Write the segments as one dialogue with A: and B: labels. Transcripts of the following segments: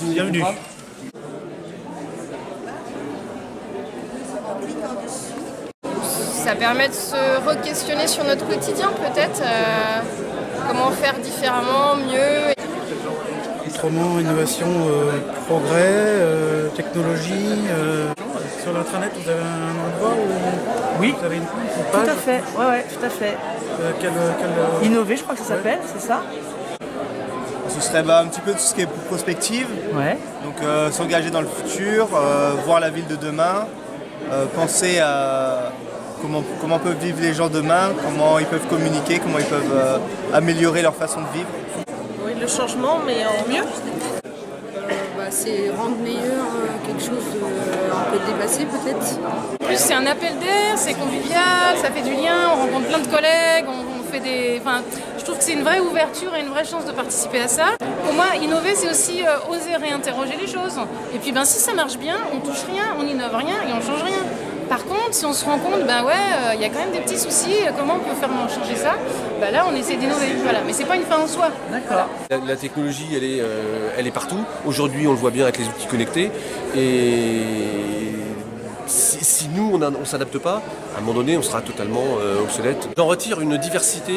A: Bienvenue.
B: Ça permet de se re-questionner sur notre quotidien peut-être, comment faire différemment, mieux.
A: Autrement, innovation, progrès, technologie. Sur l'intranet, vous avez un endroit où
C: Oui,
A: vous avez une
C: tout
A: page.
C: à fait. Ouais, tout à fait. Innover, je crois que ça s'appelle, c'est ça?
D: Ce serait un petit peu tout ce qui est prospective,
C: Ouais.
D: donc s'engager dans le futur, voir la ville de demain, penser à comment peuvent vivre les gens demain, comment ils peuvent communiquer, comment ils peuvent améliorer leur façon de vivre.
E: Oui, le changement, mais en mieux.
F: C'est rendre meilleur quelque chose un peu dépassé peut-être.
B: En plus c'est un appel d'air, c'est convivial, ça fait du lien, on rencontre plein de collègues, on fait des... Enfin, je trouve que c'est une vraie ouverture et une vraie chance de participer à ça. Pour moi, innover, c'est aussi oser réinterroger les choses. Et puis si ça marche bien, on touche rien, on innove rien et on change rien. Par contre, si on se rend compte, il y a quand même des petits soucis, comment on peut faire changer ça, là on essaie d'innover, voilà. Mais c'est pas une fin en soi.
C: D'accord.
G: La technologie, elle est partout. Aujourd'hui, on le voit bien avec les outils connectés. Et si nous, on ne s'adapte pas, à un moment donné, on sera totalement obsolète. J'en retire une diversité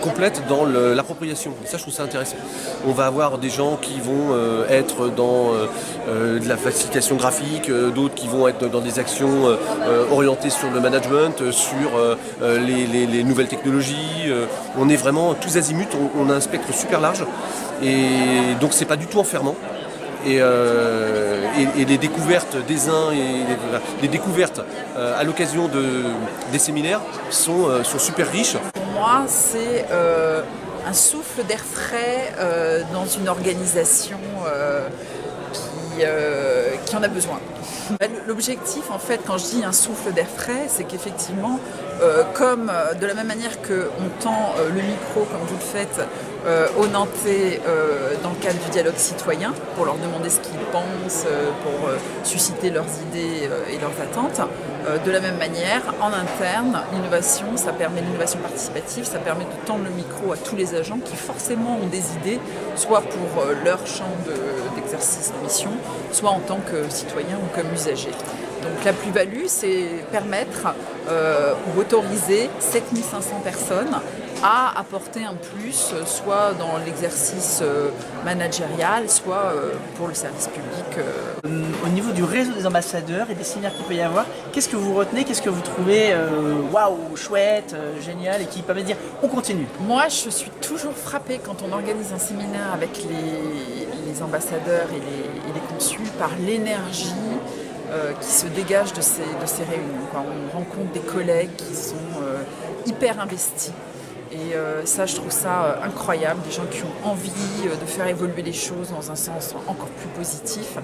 G: complète dans l'appropriation. Et ça, je trouve ça intéressant. On va avoir des gens qui vont être dans de la facilitation graphique, d'autres qui vont être dans des actions orientées sur le management, sur les nouvelles technologies. On est vraiment tous azimuts, on a un spectre super large. Et donc, c'est pas du tout enfermant. Et les découvertes des uns et les découvertes à l'occasion des séminaires sont super riches.
E: Pour moi, c'est un souffle d'air frais dans une organisation qui en a besoin. L'objectif, en fait, quand je dis un souffle d'air frais, c'est qu'effectivement, comme de la même manière qu'on tend le micro, comme vous le faites, aux Nantais dans le cadre du dialogue citoyen, pour leur demander ce qu'ils pensent, pour susciter leurs idées et leurs attentes, de la même manière, en interne, l'innovation, ça permet l'innovation participative, ça permet de tendre le micro à tous les agents qui forcément ont des idées, soit pour leur champ d'exercice de mission, soit en tant que citoyen ou comme usager. Donc la plus-value, c'est permettre ou autoriser 7500 personnes à apporter un plus, soit dans l'exercice managérial, soit pour le service public.
C: Au niveau du réseau des ambassadeurs et des séminaires qu'il peut y avoir, qu'est-ce que vous retenez, qu'est-ce que vous trouvez waouh, chouette, génial et qui permet de dire on continue?
E: Moi, je suis toujours frappée quand on organise un séminaire avec les ambassadeurs et les consuls par l'énergie qui se dégage de ces réunions. On rencontre des collègues qui sont hyper investis. Et ça, je trouve ça incroyable, des gens qui ont envie de faire évoluer les choses dans un sens encore plus positif.